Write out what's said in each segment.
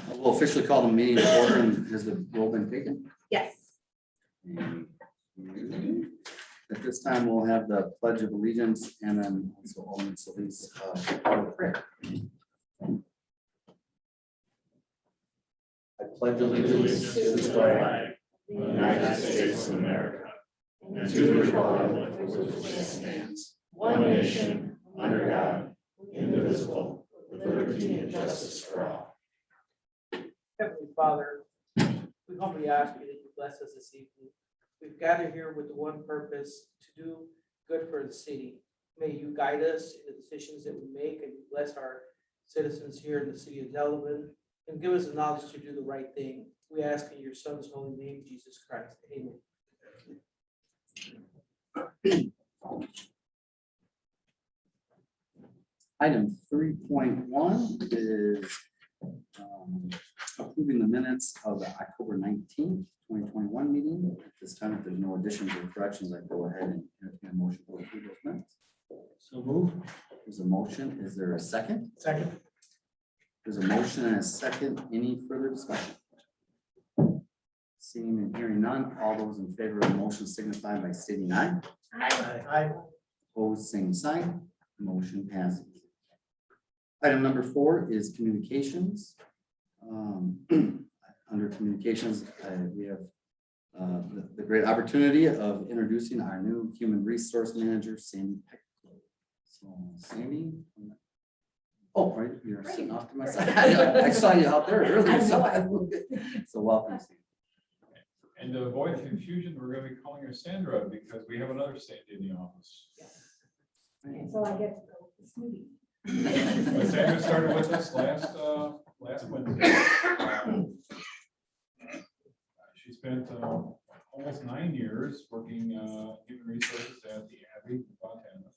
We'll officially call the meeting to order, and has the roll been taken? Yes. And at this time, we'll have the Pledge of Allegiance and then also Alderman Lease prayer. I pledge allegiance to the flag of the United States of America and to the republic for which it stands, one nation, under God, indivisible, with liberty and justice for all. Heavenly Father, we humbly ask you that you bless us this evening. We've gathered here with the one purpose to do good for the city. May you guide us in the decisions that we make, and you bless our citizens here in the city of Delavan, and give us the knowledge to do the right thing. We ask in your Son's holy name, Jesus Christ. Amen. Item 3.1 is approving the minutes of the October 19th, 2021 meeting. At this time, if there's no additions or corrections, I go ahead and entertain a motion to approve those minutes. So move. There's a motion. Is there a second? Second. There's a motion and a second. Any further discussion? Seeing and hearing none, all those in favor of the motion signify by stating aye. Aye. Opposed, same sign. Motion passes. Item number 4 is communications. Under communications, we have the great opportunity of introducing our new human resource manager, Sandy Peck. So Sandy. Oh, right, you're sitting off to my side. I saw you out there earlier. So welcome, Sandy. And to avoid confusion, we're going to be calling her Sandra because we have another Sandy in the office. So I get to go with the smoothie. But Sandra started with us last Wednesday. She spent almost 9 years working human resources at the Abbey in Montana.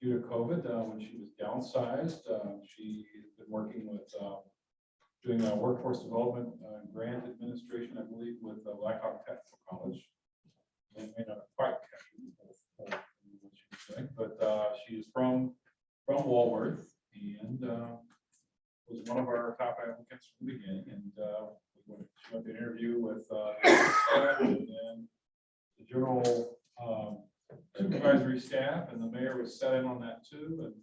Due to COVID, when she was downsized, she has been working with doing a workforce development grant administration, I believe, with Blackhawk Technical College. May not quite catch what she was doing, but she is from Walworth and was one of our top applicants from the beginning. And she went to interview with staff and then the general supervisory staff, and the mayor was set in on that too. And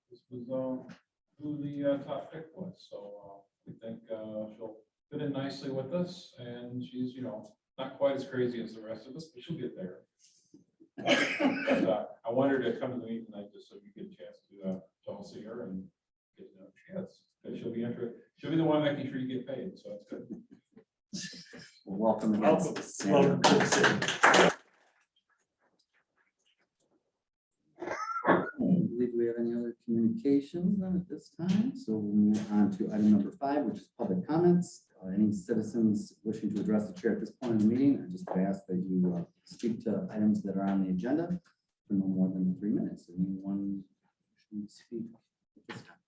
this was who the top pick was. So we think she'll fit in nicely with us, and she's, not quite as crazy as the rest of us, but she'll get there. But, I want her to come to the meeting tonight just so you get a chance to all see her and get to know who she is. And she'll be interested. She'll be the one making sure you get paid, so that's good. Well, welcome again. Welcome to the city. I don't believe we have any other communications at this time, so we'll move on to item number 5, which is public comments. Any citizens wishing to address the chair at this point in the meeting, I just ask that you speak to items that are on the agenda for no more than 3 minutes. Anyone wishing to speak at this time?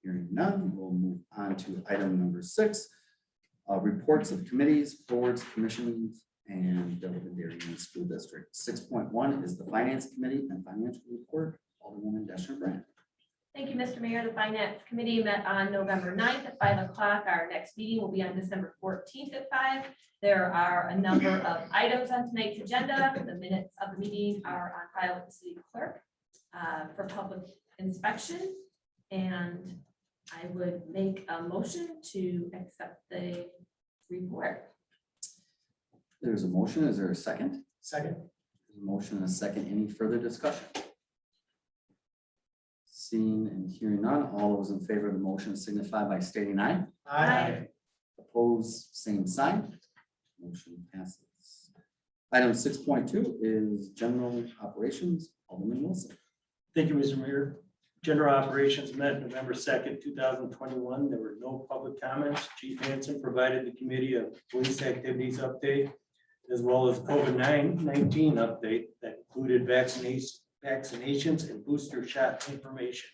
Hearing none, we'll move on to item number 6, reports of committees, boards, commissions, and Delavan Dairy School District. 6.1 is the Finance Committee and Financial Report. Alderwoman Deschner-Brandt. Thank you, Mr. Mayor. The Finance Committee met on November 9th at 5 o'clock. Our next meeting will be on December 14th at 5. There are a number of items on tonight's agenda. The minutes of the meeting are on file with the city clerk for public inspection. And I would make a motion to accept the report. There's a motion. Is there a second? Second. There's a motion and a second. Any further discussion? Seeing and hearing none, all those in favor of the motion signify by stating aye. Aye. Opposed, same sign. Motion passes. Item 6.2 is general operations. Alderman Wilson. Thank you, Mr. Mayor. General operations met November 2nd, 2021. There were no public comments. Chief Hansen provided the committee a police activities update, as well as COVID-19 update that included vaccinations and booster shot information.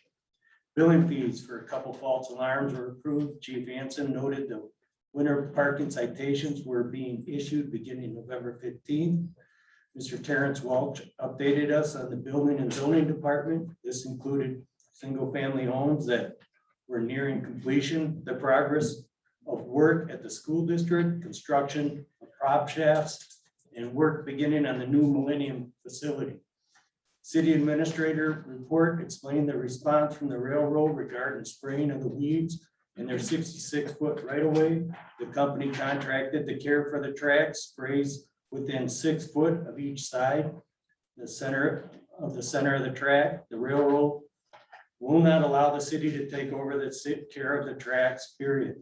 Billing fees for a couple false alarms were approved. Chief Hansen noted the winter parking citations were being issued beginning November 15th. Mr. Terrence Welch updated us on the building and zoning department. This included single-family homes that were nearing completion, the progress of work at the school district, construction of prop shafts, and work beginning on the new Millennium facility. City administrator report explained the response from the railroad regarding spraying of the weeds in their 66-foot right-of-way. The company contracted to care for the tracks, sprays within 6 foot of each side. The center of the track, the railroad will not allow the city to take over the care of the tracks, period.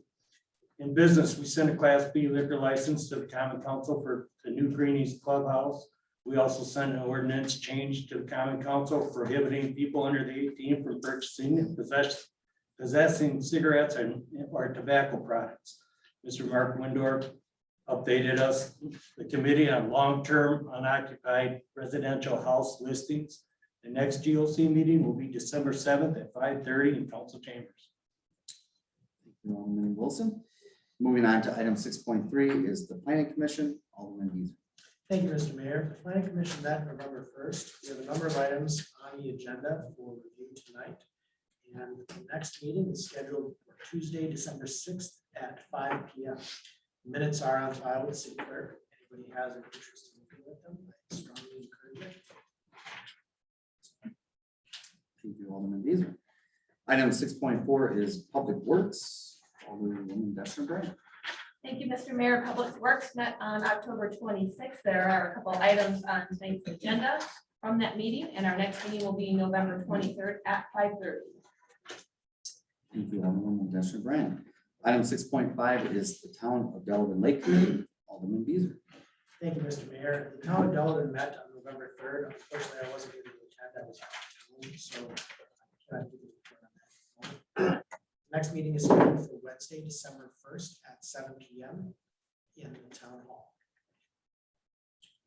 In business, we sent a Class B liquor license to the Common Council for the new Greenies Clubhouse. We also sent an ordinance change to the Common Council prohibiting people under the 18 from purchasing and possessing cigarettes or tobacco products. Mr. Mark Windor updated us, the committee on long-term unoccupied residential house listings. The next GOC meeting will be December 7th at 5:30 in council chambers. Alderman Wilson. Moving on to item 6.3 is the planning commission. Alderman Beasley. Thank you, Mr. Mayor. The planning commission met November 1st. We have a number of items on the agenda for review tonight. And the next meeting is scheduled for Tuesday, December 6th at 5 p.m. Minutes are on file with city clerk. Anybody has an interest in looking at them, I strongly encourage it. Thank you, Alderman Beasley. Item 6.4 is public works. Alderwoman Deschner. Thank you, Mr. Mayor. Public Works met on October 26th. There are a couple items on tonight's agenda from that meeting, and our next meeting will be November 23rd at 5:30. Thank you, Alderwoman Deschner. Item 6.5 is the town of Delavan Lake Committee. Alderman Beasley. Thank you, Mr. Mayor. The town of Delavan met on November 3rd. Unfortunately, I wasn't able to attend. I was out of town, so I cannot give you a report on that. Next meeting is scheduled for Wednesday, December 1st at 7 p.m. in the town hall.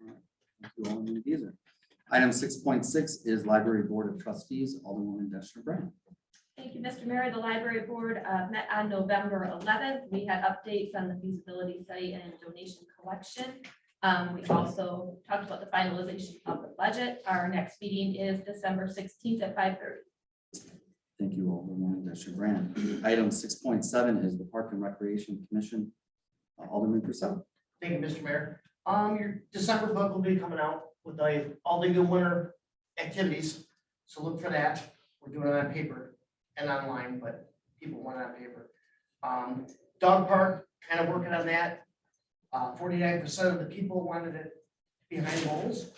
Thank you, Alderman Beasley. Item 6.6 is library board of trustees. Alderwoman Deschner. Thank you, Mr. Mayor. The library board met on November 11th. We had updates on the feasibility study and donation collection. We also talked about the finalization of the budget. Our next meeting is December 16th at 5:30. Thank you, Alderwoman Deschner. Item 6.7 is the Park and Recreation Commission. Alderman Purcell. Thank you, Mr. Mayor. Your December book will be coming out with all the new winter activities. So look for that. We're doing it on paper and online, but people want it on paper. Dog park, kind of working on that. 49% of the people wanted it behind bowls.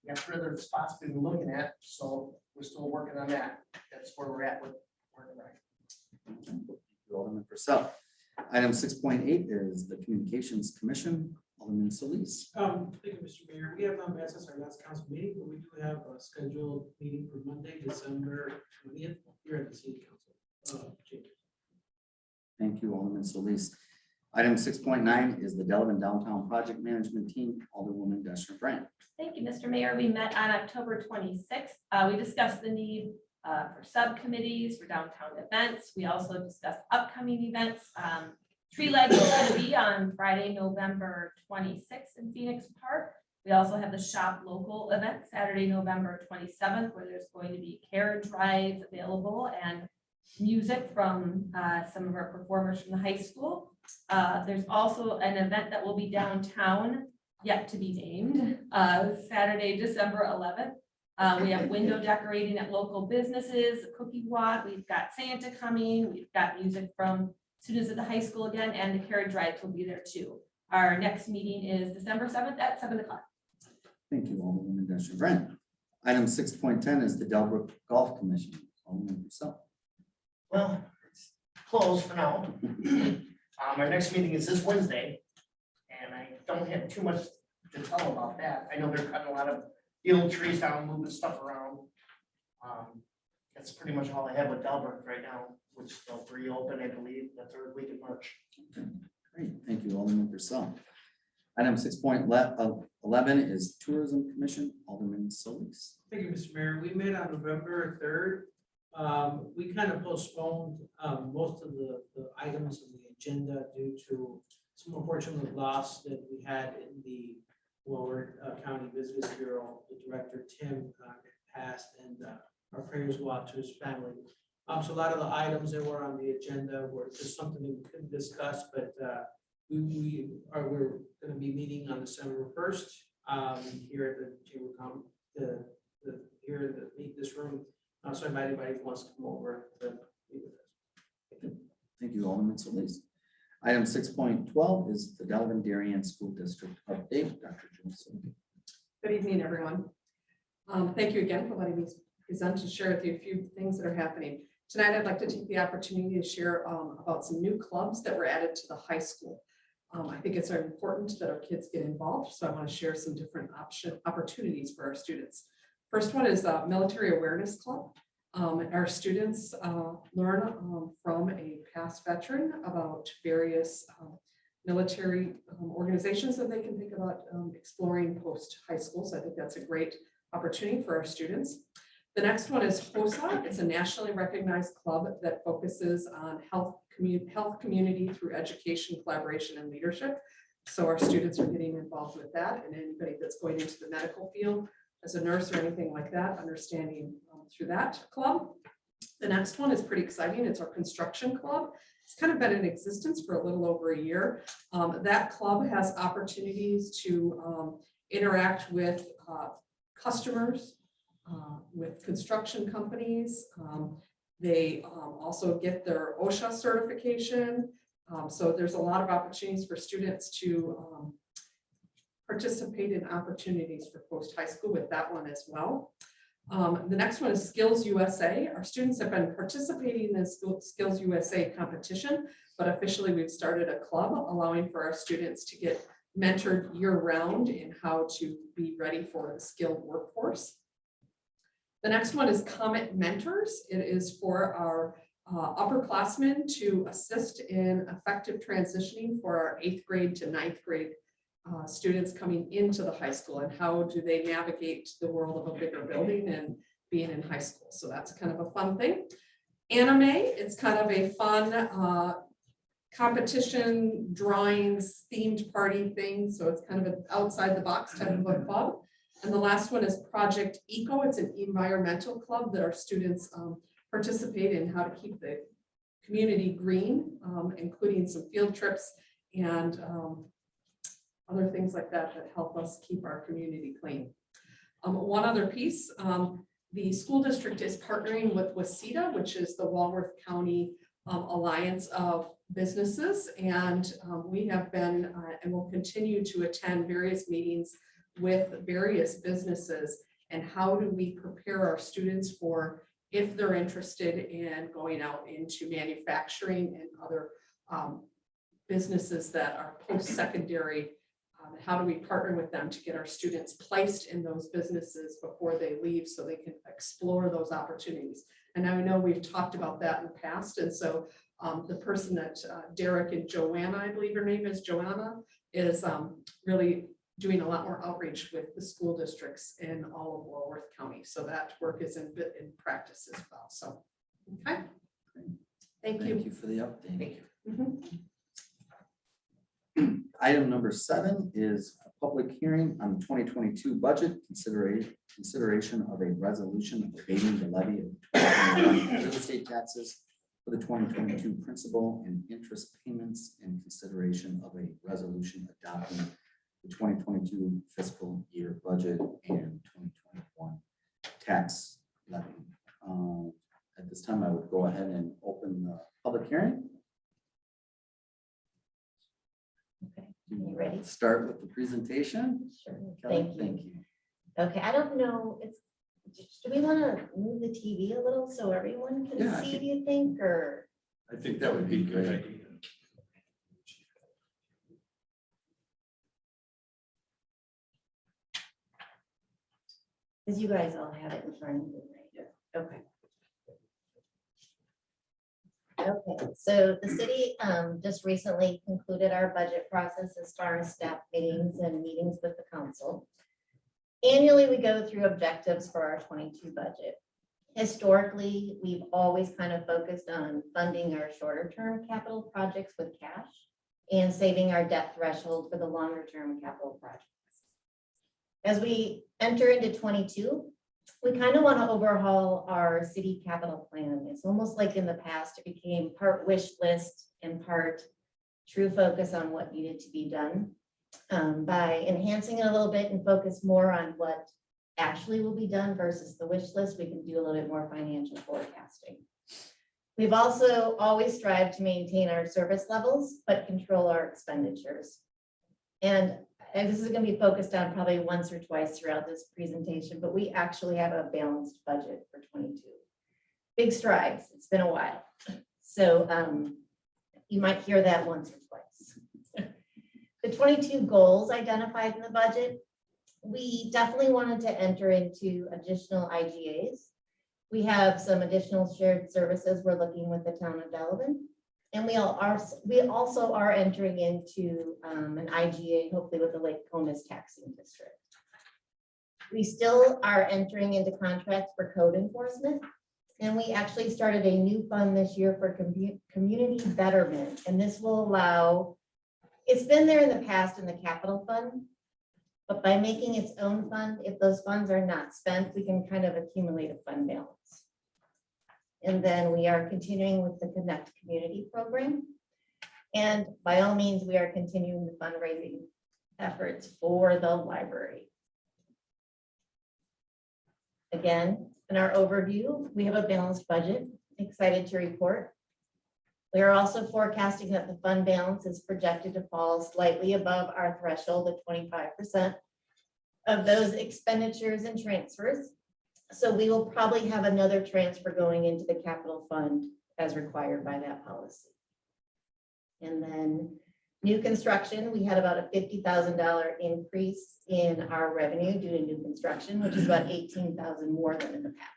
We got further spots we've been looking at, so we're still working on that. That's where we're at with working right. Thank you, Alderman Purcell. Item 6.8 is the Communications Commission. Alderman Solis. Thank you, Mr. Mayor. We have not met since our last council meeting, but we do have a scheduled meeting for Monday, December 20th, here at the city council. Thank you, Alderman Solis. Item 6.9 is the Delavan Downtown Project Management Team. Alderwoman Deschner. Thank you, Mr. Mayor. We met on October 26th. We discussed the need for subcommittees for downtown events. We also discussed upcoming events. Tree lighting is going to be on Friday, November 26th in Phoenix Park. We also have the Shop Local event Saturday, November 27th, where there's going to be carriage rides available and music from some of our performers from the high school. There's also an event that will be downtown, yet to be named, Saturday, December 11th. We have window decorating at local businesses, a cookie walk. We've got Santa coming. We've got music from students at the high school again, and the carriage rides will be there too. Our next meeting is December 7th at 7 o'clock. Thank you, Alderwoman Deschner. Item 6.10 is the Del Brook Golf Commission. Alderman Purcell. Well, it's closed for now. Our next meeting is this Wednesday, and I don't have too much to tell about that. I know they're cutting a lot of the old trees down, moving stuff around. That's pretty much all I have with Delbert right now, which they'll reopen, I believe, the third week of March. Okay, great. Thank you, Alderman Purcell. Item 6.11 is Tourism Commission. Alderman Solis. Thank you, Mr. Mayor. We met on November 3rd. We kind of postponed most of the items on the agenda due to some unfortunate loss that we had in the Warwick County Business Bureau, the director, Tim, passed, and our prayers go out to his family. So a lot of the items that were on the agenda were just something that we couldn't discuss, but we're going to be meeting on December 1st here at the Chamber here in this room. So if anybody wants to come over to meet with us. Thank you, Alderman Solis. Item 6.12 is the Delavan Darien School District update. Dr. Johnson. Good evening, everyone. Thank you again for letting me present and share with you a few things that are happening. Tonight, I'd like to take the opportunity to share about some new clubs that were added to the high school. I think it's important that our kids get involved, so I want to share some different opportunities for our students. First one is Military Awareness Club. Our students learn from a past veteran about various military organizations that they can think about exploring post-high school. So I think that's a great opportunity for our students. The next one is HOSA. It's a nationally recognized club that focuses on health community through education, collaboration, and leadership. So our students are getting involved with that, and anybody that's going into the medical field as a nurse or anything like that, understanding through that club. The next one is pretty exciting. It's our construction club. It's kind of been in existence for a little over a year. That club has opportunities to interact with customers, with construction companies. They also get their OSHA certification. So there's a lot of opportunities for students to participate in opportunities for post-high school with that one as well. The next one is Skills USA. Our students have been participating in this Skills USA competition, but officially we've started a club allowing for our students to get mentored year-round in how to be ready for the skilled workforce. The next one is Comet Mentors. It is for our upperclassmen to assist in effective transitioning for our 8th grade to 9th grade students coming into the high school, and how do they navigate the world of a bigger building and being in high school. So that's kind of a fun thing. Anime, it's kind of a fun competition, drawings, themed party thing. So it's kind of an outside the box type of a club. And the last one is Project Eco. It's an environmental club that our students participate in how to keep the community green, including some field trips and other things like that that help us keep our community clean. One other piece, the school district is partnering with WASITA, which is the Walworth County Alliance of Businesses. And we have been and will continue to attend various meetings with various businesses. And how do we prepare our students for if they're interested in going out into manufacturing and other businesses that are post-secondary. How do we partner with them to get our students placed in those businesses before they leave so they can explore those opportunities? And I know we've talked about that in the past. And so the person that Derek and Joanna, I believe her name is Joanna, is really doing a lot more outreach with the school districts in all of Walworth County. So that work is in practice as well. So, okay. Thank you. Thank you for the update. Thank you. Mm-hmm. Item number 7 is a public hearing on the 2022 budget, consideration of a resolution abating the levy of 2021 real estate taxes for the 2022 principal and interest payments, and consideration of a resolution adopting the 2022 fiscal year budget and 2021 tax levy. At this time, I would go ahead and open the public hearing. Okay, you ready? Start with the presentation. Sure, Kelly, thank you. Okay, I don't know, do we want to move the TV a little so everyone can Yeah, see, do you think, or? I think that would be good. Because you guys all have it in front of you, right? Yeah. Okay. Okay, so the city just recently concluded our budget process as far as staff meetings and meetings with the council. Annually, we go through objectives for our 22 budget. Historically, we've always kind of focused on funding our shorter term capital projects with cash and saving our debt threshold for the longer term capital projects. As we enter into 22, we kind of want to overhaul our city capital plan. It's almost like in the past, it became part wish list and part true focus on what needed to be done. By enhancing it a little bit and focus more on what actually will be done versus the wish list, we can do a little bit more financial forecasting. We've also always strived to maintain our service levels, but control our expenditures. And this is going to be focused on probably once or twice throughout this presentation, but we actually have a balanced budget for 22. Big strides. It's been a while. So you might hear that once or twice. The 22 goals identified in the budget, we definitely wanted to enter into additional IGAs. We have some additional shared services we're looking with the town of Delavan. And we also are entering into an IGA, hopefully with the Lake Comet taxing district. We still are entering into contracts for code enforcement. And we actually started a new fund this year for community betterment. And this will allow, it's been there in the past in the capital fund, but by making its own fund, if those funds are not spent, we can kind of accumulate a fund balance. And then we are continuing with the Connect Community program. And by all means, we are continuing the fundraising efforts for the library. Again, in our overview, we have a balanced budget. Excited to report. We are also forecasting that the fund balance is projected to fall slightly above our threshold of 25% of those expenditures and transfers. So we will probably have another transfer going into the capital fund as required by that policy. And then new construction, we had about a $50,000 increase in our revenue due to new construction, which is about $18,000 more than in the past.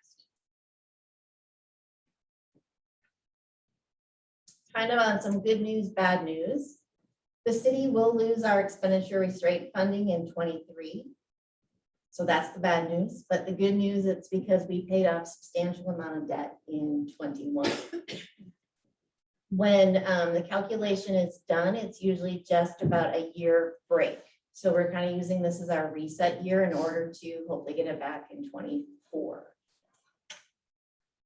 Kind of on some good news, bad news. The city will lose our expenditure restraint funding in 23. So that's the bad news, but the good news, it's because we paid off substantial amount of debt in 21. When the calculation is done, it's usually just about a year break. So we're kind of using this as our reset year in order to hopefully get it back in 24.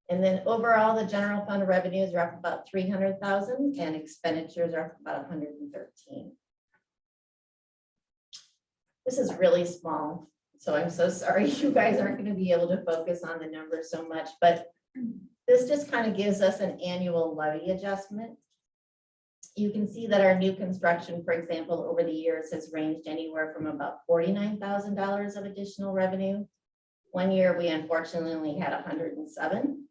And then overall, the general fund revenues are up about 300,000 and expenditures are up about 113. This is really small. So I'm so sorry you guys aren't going to be able to focus on the numbers so much, but this just kind of gives us an annual levy adjustment. You can see that our new construction, for example, over the years has ranged anywhere from about $49,000 of additional revenue. One year we unfortunately only had 107.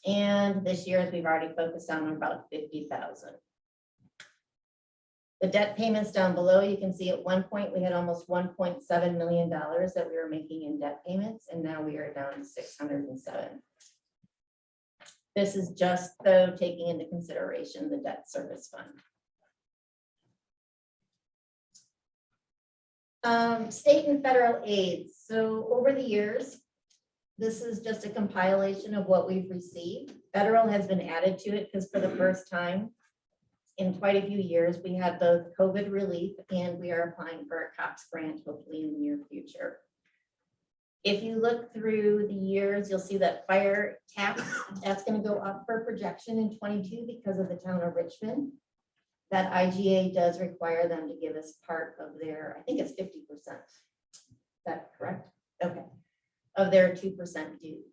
And this year, as we've already focused on, about 50,000. The debt payments down below, you can see at one point we had almost $1.7 million that we were making in debt payments, and now we are down to 607. This is just though taking into consideration the debt service fund. State and federal aids. So over the years, this is just a compilation of what we've received. Federal has been added to it because for the first time in quite a few years, we had both COVID relief and we are applying for a COPS grant, hopefully in the near future. If you look through the years, you'll see that fire tax, that's going to go up for projection in 22 because of the town of Richmond. That IGA does require them to give us part of their, I think it's 50%. Is that correct? Okay. Of their 2% dues.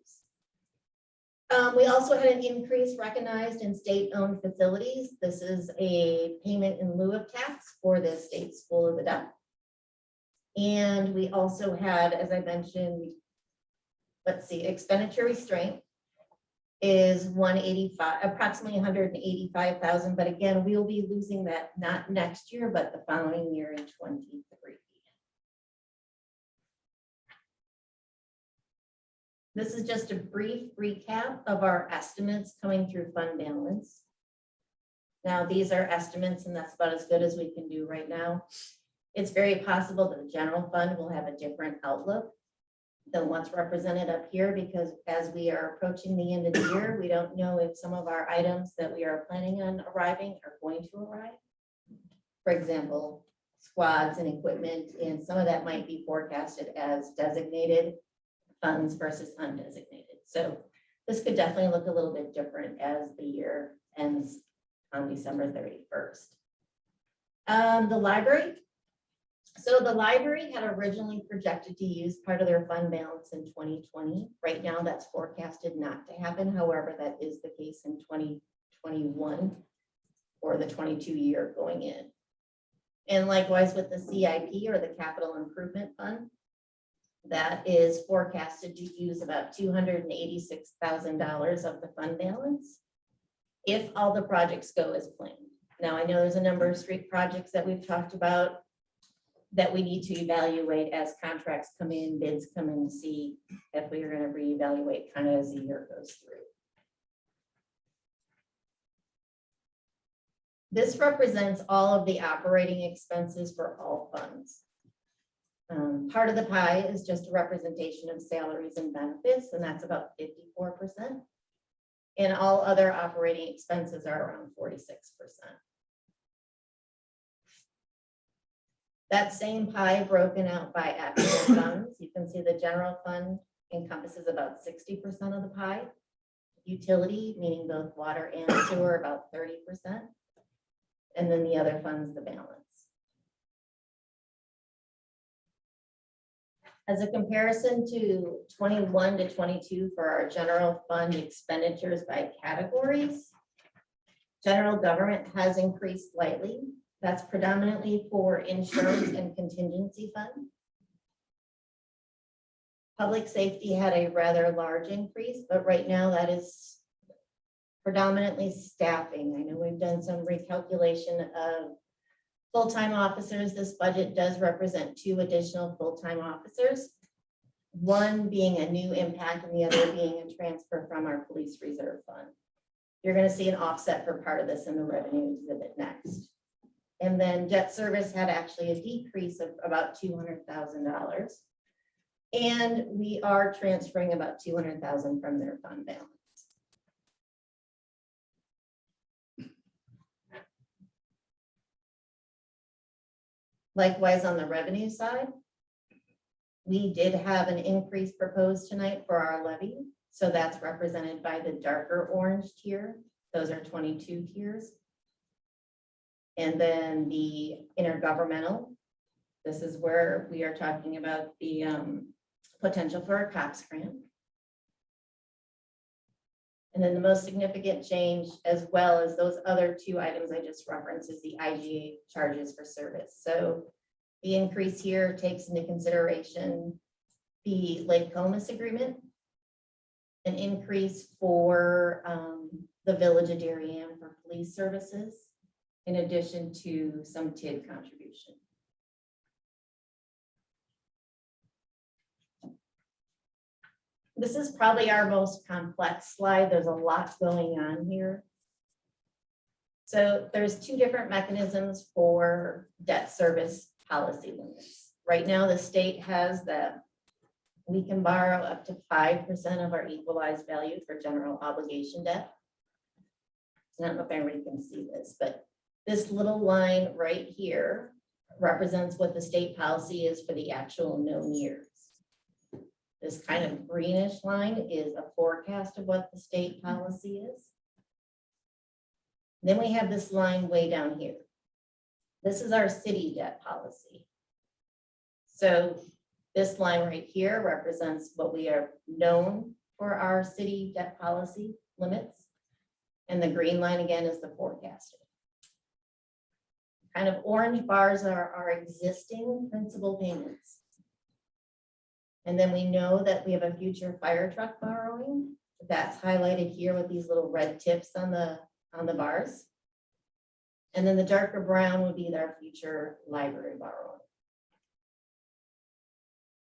We also had an increase recognized in state-owned facilities. This is a payment in lieu of tax for the State School of the Deaf. And we also had, as I mentioned, let's see, expenditure restraint is 185, approximately 185,000. But again, we'll be losing that not next year, but the following year in 23. This is just a brief recap of our estimates coming through fund balance. Now, these are estimates, and that's about as good as we can do right now. It's very possible that the general fund will have a different outlook than what's represented up here, because as we are approaching the end of the year, we don't know if some of our items that we are planning on arriving are going to arrive. For example, squads and equipment, and some of that might be forecasted as designated funds versus undesignated. So this could definitely look a little bit different as the year ends on December 31st. The library. So the library had originally projected to use part of their fund balance in 2020. Right now, that's forecasted not to happen. However, that is the case in 2021 or the 22 year going in. And likewise with the CIP or the Capital Improvement Fund, that is forecasted to use about $286,000 of the fund balance if all the projects go as planned. Now, I know there's a number of street projects that we've talked about that we need to evaluate as contracts come in, bids come in, to see if we are going to reevaluate kind of as the year goes through. This represents all of the operating expenses for all funds. Part of the pie is just a representation of salaries and benefits, and that's about 54%. And all other operating expenses are around 46%. That same pie broken out by actual funds. You can see the general fund encompasses about 60% of the pie. Utility, meaning both water and sewer, about 30%. And then the other funds, the balance. As a comparison to 21 to 22 for our general fund expenditures by categories, general government has increased slightly. That's predominantly for insurance and contingency fund. Public safety had a rather large increase, but right now that is predominantly staffing. I know we've done some recalculation of full-time officers. This budget does represent 2 additional full-time officers, one being a new impact and the other being a transfer from our police reserve fund. You're going to see an offset for part of this in the revenue exhibit next. And then debt service had actually a decrease of about $200,000. And we are transferring about $200,000 from their fund balance. Likewise, on the revenue side, we did have an increase proposed tonight for our levy. So that's represented by the darker orange tier. Those are 22 tiers. And then the intergovernmental, this is where we are talking about the potential for a COPS grant. And then the most significant change, as well as those other 2 items I just referenced, is the IGA charges for service. So the increase here takes into consideration the Lake Comus agreement, an increase for the Village of Darien for police services, in addition to some TID contribution. This is probably our most complex slide. There's a lot going on here. So there's 2 different mechanisms for debt service policy limits. Right now, the state has that we can borrow up to 5% of our equalized value for general obligation debt. I don't know if everybody can see this, but this little line right here represents what the state policy is for the actual known years. This kind of greenish line is a forecast of what the state policy is. Then we have this line way down here. This is our city debt policy. So this line right here represents what we are known for our city debt policy limits. And the green line again is the forecasted. Kind of orange bars are our existing principal payments. And then we know that we have a future fire truck borrowing. That's highlighted here with these little red tips on the bars. And then the darker brown would be our future library borrowing.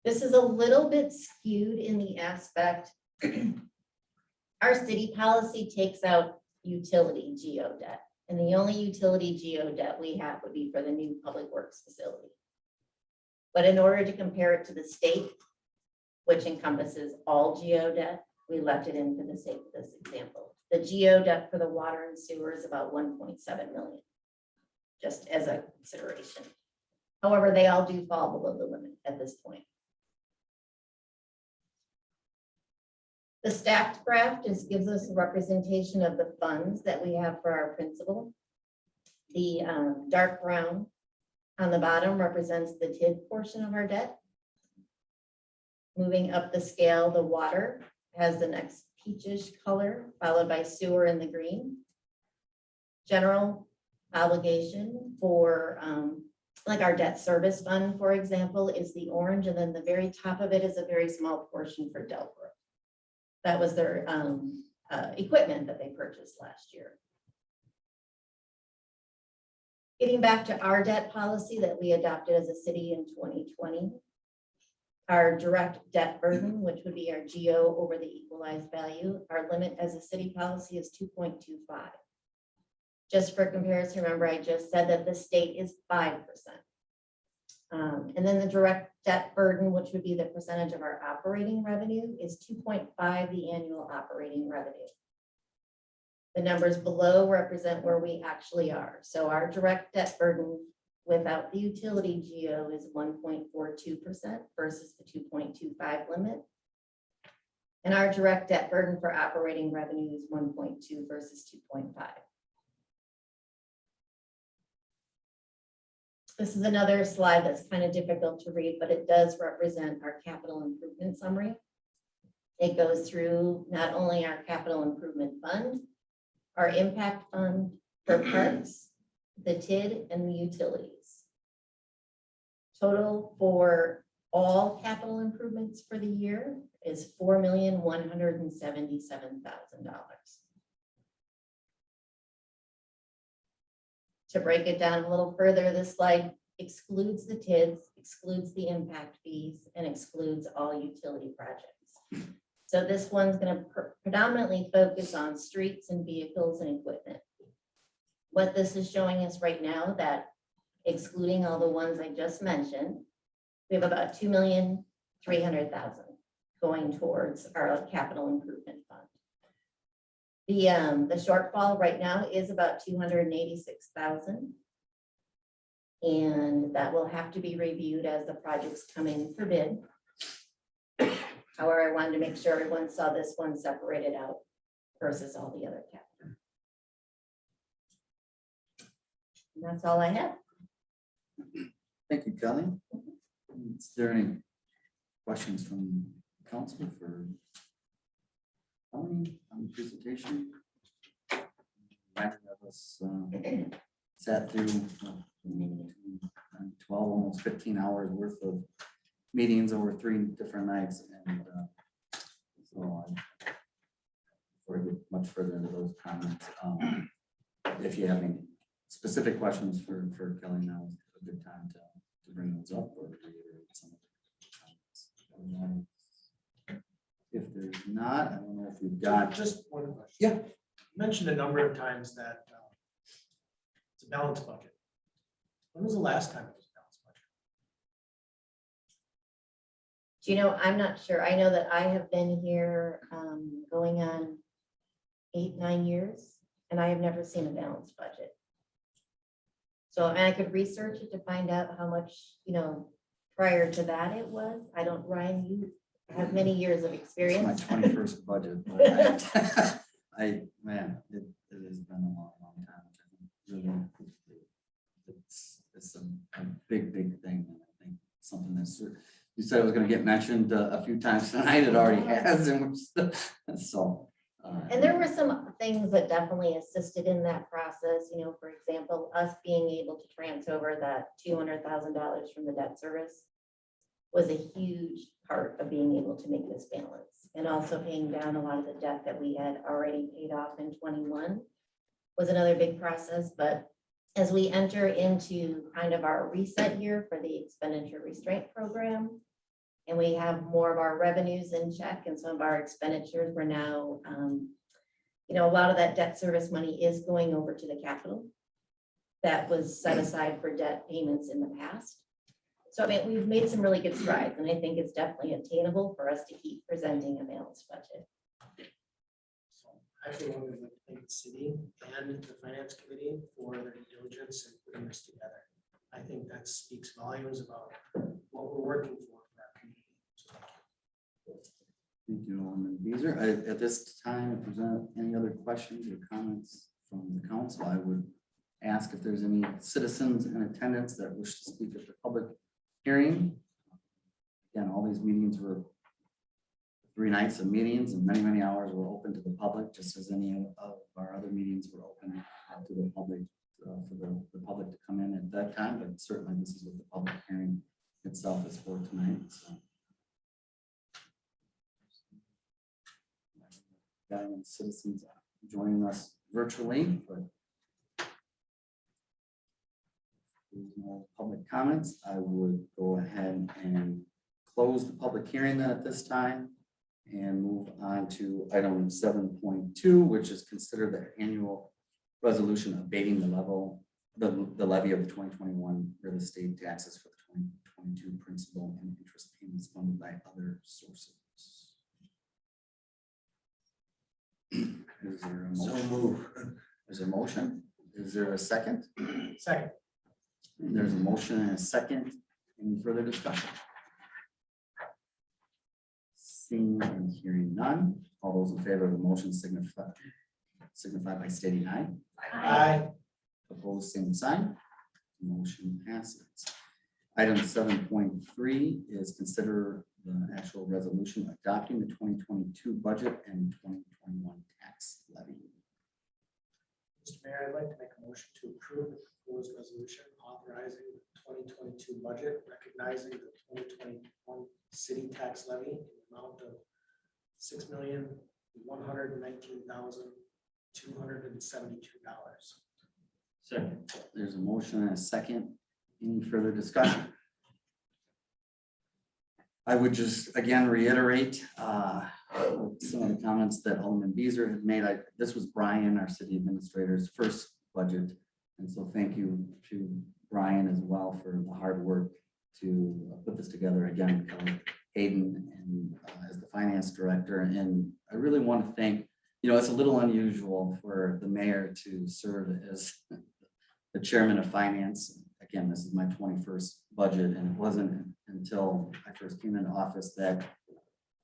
This is a little bit skewed in the aspect, our city policy takes out utility geo debt. And the only utility geo debt we have would be for the new public works facility. But in order to compare it to the state, which encompasses all geo debt, we left it in for the sake of this example. The geo debt for the water and sewer is about 1.7 million, just as a consideration. However, they all do fall below the limit at this point. The stacked graph just gives us a representation of the funds that we have for our principal. The dark brown on the bottom represents the TID portion of our debt. Moving up the scale, the water has the next peachish color, followed by sewer in the green. General obligation for like our debt service fund, for example, is the orange, and then the very top of it is a very small portion for Dell. That was their equipment that they purchased last year. Getting back to our debt policy that we adopted as a city in 2020. Our direct debt burden, which would be our GO over the equalized value, our limit as a city policy is 2.25. Just for comparison, remember I just said that the state is 5%. And then the direct debt burden, which would be the percentage of our operating revenue, is 2.5 the annual operating revenue. The numbers below represent where we actually are. So our direct debt burden without the utility GO is 1.42% versus the 2.25 limit. And our direct debt burden for operating revenue is 1.2 versus 2.5. This is another slide that's kind of difficult to read, but it does represent our capital improvement summary. It goes through not only our capital improvement fund, our impact fund for parks, the TID, and the utilities. Total for all capital improvements for the year is $4,177,000. To break it down a little further, this slide excludes the TIDs, excludes the impact fees, and excludes all utility projects. So this one's going to predominantly focus on streets and vehicles and equipment. What this is showing us right now, that excluding all the ones I just mentioned, we have about $2,300,000 going towards our capital improvement fund. The shortfall right now is about $286,000. And that will have to be reviewed as the projects come in for bid. However, I wanted to make sure everyone saw this one separated out versus all the other capital. And that's all I have. Thank you, Kelly. Is there any questions from council for Kelly on the presentation? Imagine that was sat through 12, almost 15 hours worth of meetings over 3 different nights, and so before I get much further into those comments, if you have any specific questions for Kelly, now is a good time to bring those up or reiterate some of the comments. If there's not, I don't know if we've got. Just one question. Yeah. You mentioned a number of times that it's a balanced budget. When was the last time it was a balanced budget? Do you know, I'm not sure. I know that I have been here going on 8-9 years, and I have never seen a balanced budget. So, and I could research it to find out how much, you know, prior to that it was. I don't, Ryan, you have many years of experience. It's my 21st budget. But it has been a long time. Really, it's a big thing. And I think something that's, you said it was going to get mentioned a few times tonight. It already has, and we're still, so. And there were some things that definitely assisted in that process. You know, for example, us being able to transfer over that $200,000 from the debt service was a huge part of being able to make this balance. And also paying down a lot of the debt that we had already paid off in 21 was another big process. But as we enter into kind of our reset year for the expenditure restraint program, and we have more of our revenues in check and some of our expenditures, we're now, you know, a lot of that debt service money is going over to the capital that was set aside for debt payments in the past. So I mean, we've made some really good strides, and I think it's definitely attainable for us to keep presenting a balanced budget. So I feel we would thank the city and the finance committee for their diligence in putting this together. I think that speaks volumes about what we're working for our community. So, Thank you, Alderman Beazer. At this time, if there's any other questions or comments from the council, I would ask if there's any citizens in attendance that wish to speak at the public hearing. Again, all these meetings were 3 nights of meetings and many, many hours were open to the public, just as any of our other meetings were open to the public, for the public to come in at that time, but certainly this is what the public hearing itself is for tonight. So. Got any citizens joining us virtually, but there's no public comments. I would go ahead and close the public hearing then at this time and move on to item 7.2, which is consider the annual resolution abating the levy of the 2021 real estate taxes for the 2022 principal and interest payments funded by other sources. Is there a motion? There's a motion. Is there a second? Second. There's a motion and a second. Any further discussion? Seeing and hearing none. All those in favor of the motion signify by stating aye. Aye. Opposed, same sign. Motion passes. Item 7.3 is consider the actual resolution adopting the 2022 budget and 2021 tax levy. Mr. Mayor, I'd like to make a motion to approve the proposed resolution authorizing the 2022 budget, recognizing the 2021 city tax levy in the amount of $6,119,272. Second. There's a motion and a second. Any further discussion? I would just again reiterate some of the comments that Alderman Beazer had made. This was Brian, our city administrator's first budget. And so thank you to Brian as well for the hard work to put this together. Again, Kelly Hayden and as the finance director. And I really want to thank, it's a little unusual for the mayor to serve as the chairman of finance. Again, this is my 21st budget, and it wasn't until I first came into office that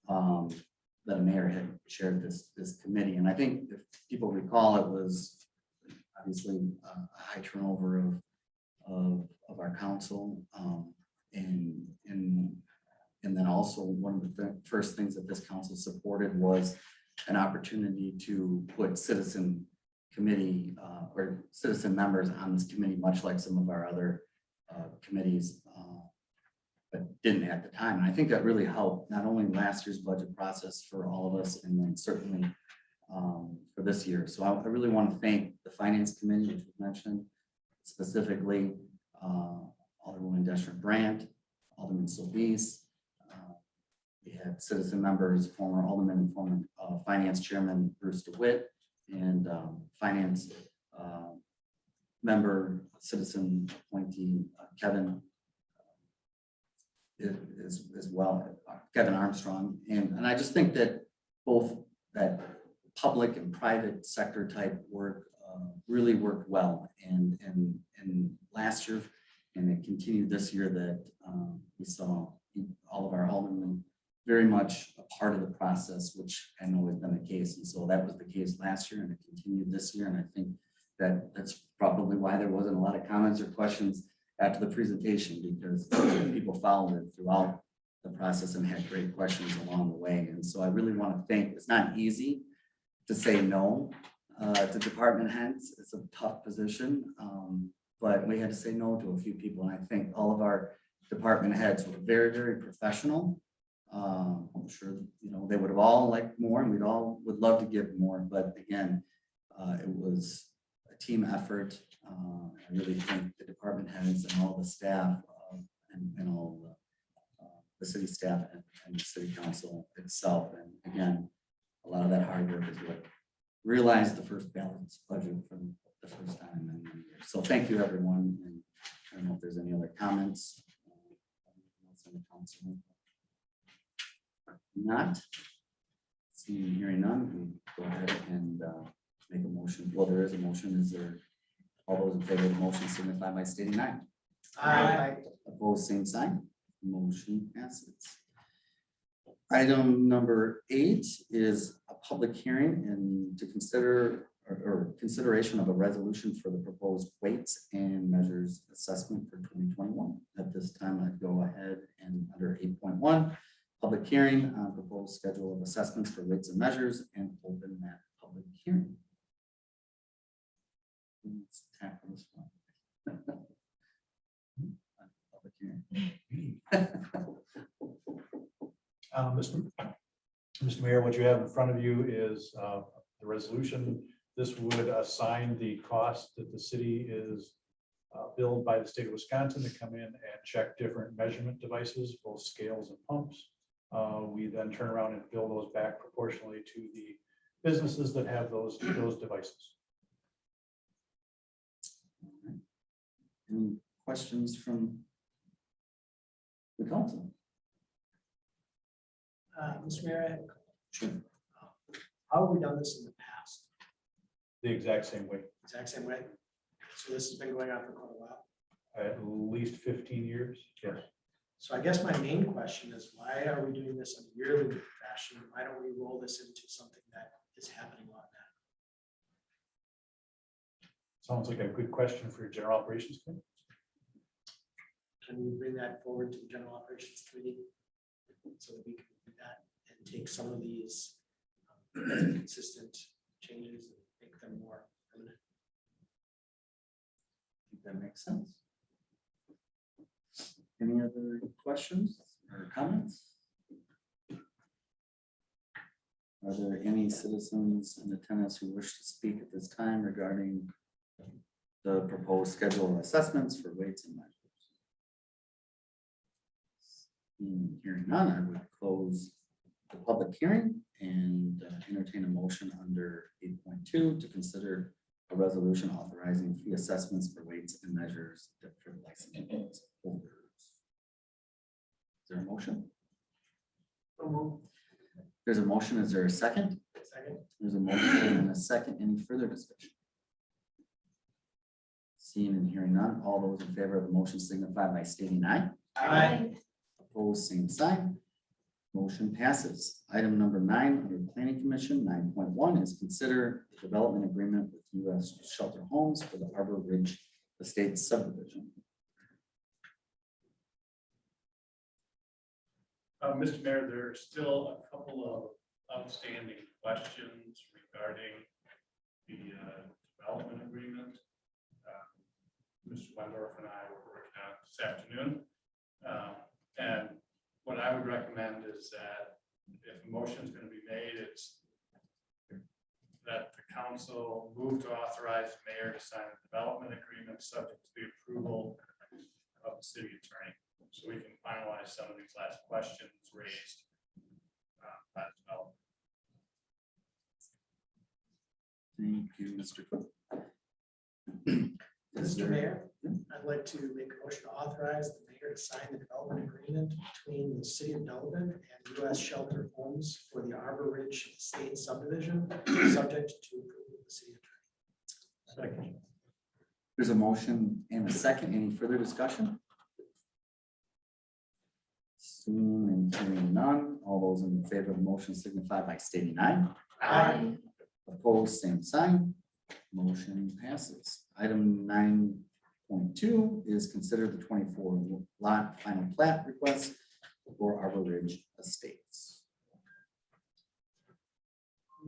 that a mayor had chaired this committee. And I think if people recall, it was obviously a high turnover of our council, and then also one of the first things that this council supported was an opportunity to put citizen committee or citizen members on this committee, much like some of our other committees, but didn't at the time. And I think that really helped not only last year's budget process for all of us, and then certainly for this year. So I really want to thank the finance committee, which was mentioned specifically, Alderwoman Deschner Brandt, Alderman Solis. We had citizen members, former alderman and former finance chairman Bruce DeWitt, and finance member, citizen appointee Kevin as well, Kevin Armstrong. And I just think that both that public and private sector type work really worked well. And last year, and it continued this year, that we saw all of our aldermen very much a part of the process, which I know has been the case. And so that was the case last year, and it continued this year. And I think that that's probably why there wasn't a lot of comments or questions after the presentation, because people followed it throughout the process and had great questions along the way. And so I really want to thank, it's not easy to say no to department heads. It's a tough position, but we had to say no to a few people. And I think all of our department heads were very, very professional. I'm sure, they would have all liked more, and we'd all would love to give more, but again, it was a team effort. I really thank the department heads and all the staff and all the city staff and the city council itself. And again, a lot of that hard work is what realized the first balanced budget for the first time in many years. So thank you, everyone. And I don't know if there's any other comments. Not seeing, hearing none, we go ahead and make a motion. Well, there is a motion. Is there, all those in favor of the motion signify by stating aye. Aye. Opposed, same sign. Motion passes. Item number 8 is a public hearing and to consider or consideration of a resolution for the proposed weights and measures assessment for 2021. At this time, I'd go ahead and under 8.1, public hearing on proposed schedule of assessments for weights and measures and open that public hearing. Let's tackle this one. Public hearing. Mr. Mayor, what you have in front of you is the resolution. This would assign the cost that the city is billed by the state of Wisconsin to come in and check different measurement devices, both scales and pumps. We then turn around and bill those back proportionally to the businesses that have those devices. Any questions from the council? Mr. Mayor, I have a couple. Sure. How have we done this in the past? The exact same way, Exact same way? So this has been going on for quite a while. at least 15 years. Yes. So I guess my main question is, why are we doing this in a yearly fashion? Why don't we roll this into something that is happening on that? Sounds like a good question for your general operations committee. Can we bring that forward to the general operations committee? So that we can do that and take some of these consistent changes and make them more permanent. I think that makes sense. Any other questions or comments? Are there any citizens in attendance who wish to speak at this time regarding the proposed schedule of assessments for weights and measures? Hearing none, I would close the public hearing and entertain a motion under 8.2 to consider a resolution authorizing fee assessments for weights and measures for license holders. Is there a motion? There's a motion. Is there a second? Second. There's a motion and a second. Any further discussion? Seeing and hearing none, all those in favor of the motion signify by stating aye. Aye. Opposed, same sign. Motion passes. Item number 9 under Planning Commission 9.1 is consider the development agreement with U.S. Shelter Homes for the Arbor Ridge Estates subdivision. Mr. Mayor, there are still a couple of outstanding questions regarding the development agreement. Mr. Wendorf and I were working on it this afternoon. And what I would recommend is that if a motion is going to be made, it's that the council move to authorize the mayor to sign a development agreement subject to the approval of the city attorney. So we can finalize some of these last questions raised by the developer. Thank you, Mr. Cook. Mr. Mayor, I'd like to make a motion to authorize the mayor to sign the development agreement between the city of Delavan and U.S. Shelter Homes for the Arbor Ridge Estate subdivision, subject to approval of the city attorney. Second. There's a motion and a second. Any further discussion? Seeing and hearing none, all those in favor of the motion signify by stating aye. Aye. Opposed, same sign. Motion passes. Item 9.2 is consider the 24 lot final plat request for Arbor Ridge Estates.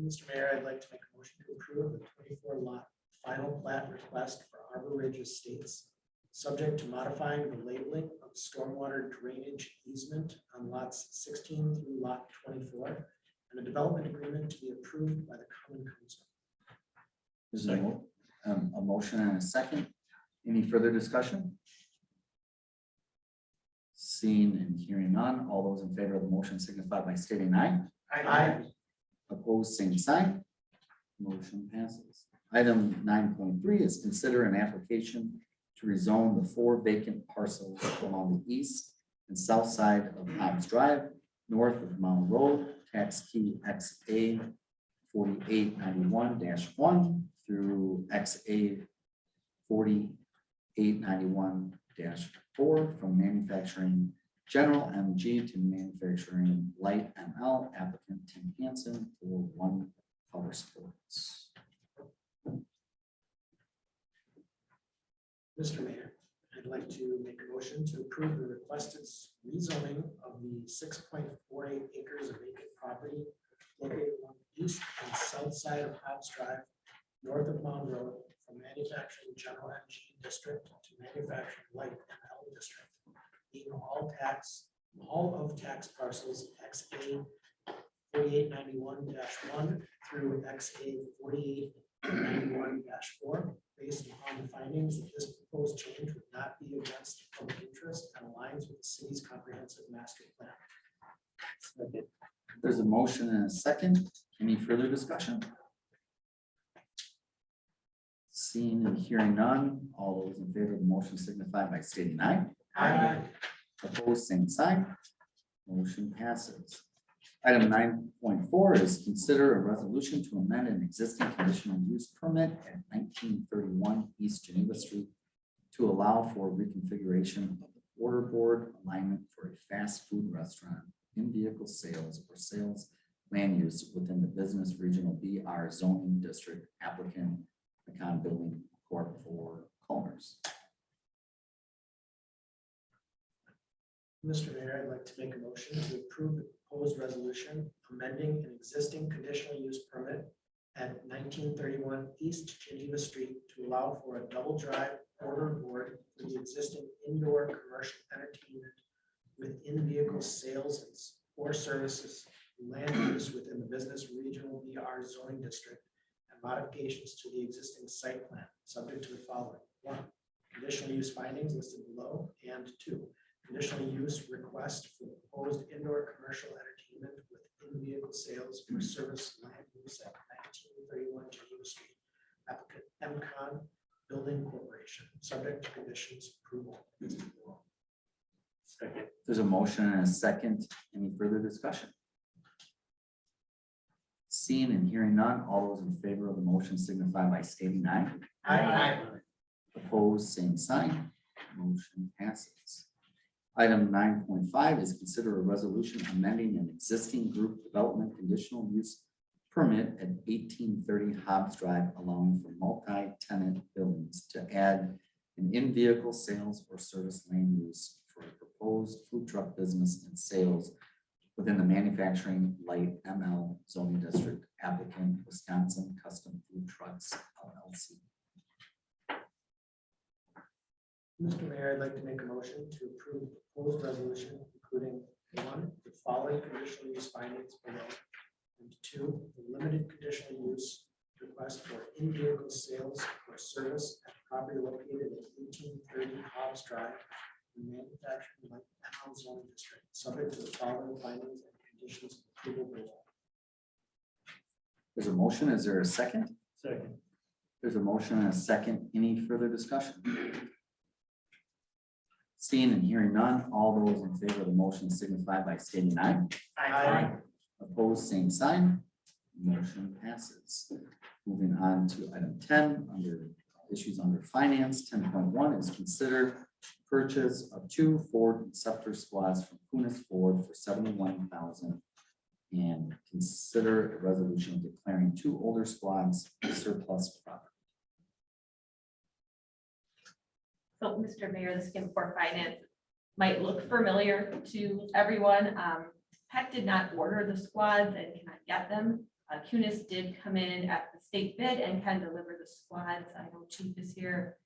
Mr. Mayor, I'd like to make a motion to approve the 24 lot final plat request for Arbor Ridge Estates, subject to modifying the labeling of stormwater drainage easement on lots 16 through lot 24, and a development agreement to be approved by the common council. There's a motion and a second. Any further discussion? Seeing and hearing none, all those in favor of the motion signify by stating aye. Aye. Opposed, same sign. Motion passes. Item 9.3 is consider an application to rezone the 4 vacant parcels along the east and south side of Hobbs Drive, north of Mound Road, tax key XA 4891-1 through XA 4891 4 from manufacturing general MG to manufacturing light ML, applicant Tim Hansen for One Power Sports. Mr. Mayor, I'd like to make a motion to approve the requested rezoning of the 6.48 acres of vacant property located on the east and south side of Hobbs Drive, north of Mound Road, from manufacturing general MG district to manufacturing light ML district, being all of tax parcels XA 4891-1 through XA 4891-4, based upon the findings that this proposed change would not be against the public interest and aligns with the city's comprehensive master plan. There's a motion and a second. Any further discussion? Seeing and hearing none, all those in favor of the motion signify by stating aye. Aye. Opposed, same sign. Motion passes. Item 9.4 is consider a resolution to amend an existing conditional use permit at 1931 East Geneva Street to allow for reconfiguration of the order board alignment for a fast food restaurant in vehicle sales or sales land use within the business regional BR zoning district, applicant Econ Building Corp for Commerce. Mr. Mayor, I'd like to make a motion to approve the proposed resolution amending an existing conditional use permit at 1931 East Geneva Street to allow for a double drive order board for the existing indoor commercial entertainment with in-vehicle sales or services land use within the business regional BR zoning district and modifications to the existing site plan, subject to the following: 1, conditional use findings listed below, and 2, conditional use request for proposed indoor commercial entertainment with in-vehicle sales or service land use at 1931 Geneva Street, applicant MCon Building Corporation, subject to conditions approval. Second. There's a motion and a second. Any further discussion? Seeing and hearing none, all those in favor of the motion signify by stating aye. Aye. Opposed, same sign. Motion passes. Item 9.5 is consider a resolution amending an existing group development conditional use permit at 1830 Hobbs Drive, allowing for multi-tenant buildings to add an in-vehicle sales or service lane use for a proposed food truck business and sales within the manufacturing light ML zoning district, applicant Wisconsin Custom Food Trucks LLC. Mr. Mayor, I'd like to make a motion to approve the proposed resolution, including 1, the following conditional use findings below, and 2, the limited conditional use request for in-vehicle sales or service at property located at 1830 Hobbs Drive, in manufacturing light ML zoning district, subject to the following findings and conditions of approval below. There's a motion. Is there a second? Second. There's a motion and a second. Any further discussion? Seeing and hearing none, all those in favor of the motion signify by stating aye. Aye. Opposed, same sign. Motion passes. Moving on to item 10, under issues under finance. 10.1 is consider purchase of 2 Ford Scepter squads from Kunis Ford for $71,000 and consider a resolution declaring 2 older squads surplus property. So, Mr. Mayor, the Skim for Finance might look familiar to everyone. PEC did not order the squads and cannot get them. Kunis did come in at the state bid and can deliver the squads. I know Chief is here.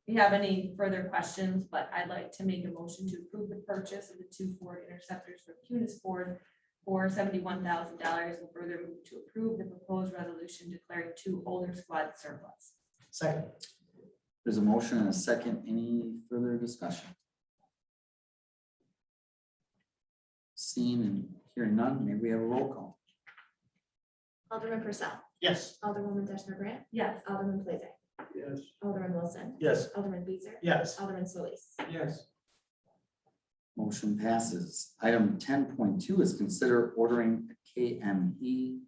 If you have any further questions, but I'd like to make a motion to approve the purchase of the 2 Ford Interceptors from Kunis Ford for $71,000 and further move to approve the proposed resolution declaring 2 older squads surplus. Second. There's a motion and a second. Any further discussion? Seeing and hearing none, may we have a roll call? Alderman Purcell, Yes. Alderwoman Deschner Grant, Yes. Alderman Plaze, Yes. Alderman Wilson, Yes. Alderman Beezer, Yes. Alderman Solis. Yes. Motion passes. Item 10.2 is consider ordering a KME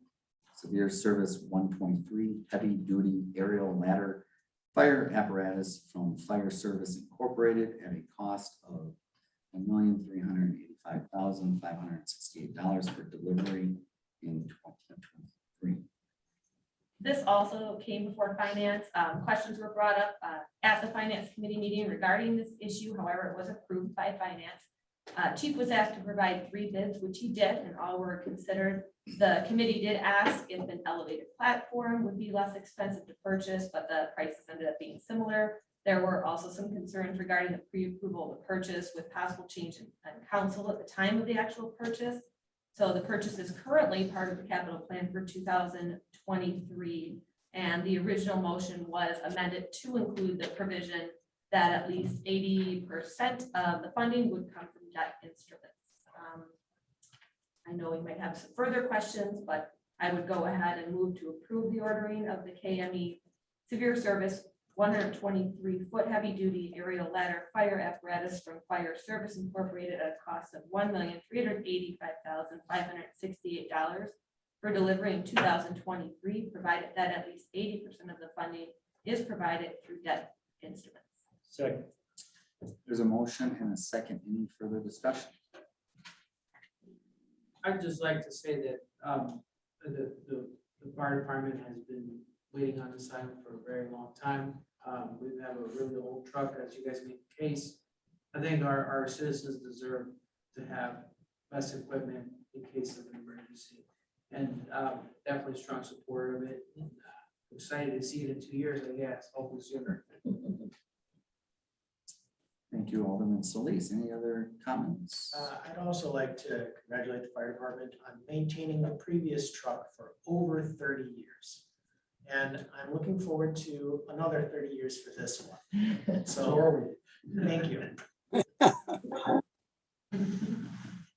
Severe Service 123 heavy duty aerial ladder fire apparatus from Fire Service Incorporated at a cost of $1,385,568 for delivery in 2023. This also came before finance. Questions were brought up at the finance committee meeting regarding this issue. However, it was approved by finance. Chief was asked to provide 3 bids, which he did, and all were considered. The committee did ask if an elevated platform would be less expensive to purchase, but the prices ended up being similar. There were also some concerns regarding the pre-approval of the purchase with possible change in council at the time of the actual purchase. So the purchase is currently part of the capital plan for 2023, and the original motion was amended to include the provision that at least 80% of the funding would come from debt instruments. I know we might have some further questions, but I would go ahead and move to approve the ordering of the KME Severe Service 123-foot heavy-duty aerial ladder fire apparatus from Fire Service Incorporated at a cost of $1,385,568 for delivery in 2023, provided that at least 80% of the funding is provided through debt instruments. Second. There's a motion and a second. Any further discussion? I'd just like to say that the fire department has been waiting on this item for a very long time. We have a really old truck, as you guys make the case. I think our citizens deserve to have best equipment in case of an emergency. And definitely strong support of it. And, excited to see it in 2 years, I guess, hopefully sooner. Thank you, Alderman Solis. Any other comments? I'd also like to congratulate the fire department on maintaining the previous truck for over 30 years. And I'm looking forward to another 30 years for this one. So, thank you.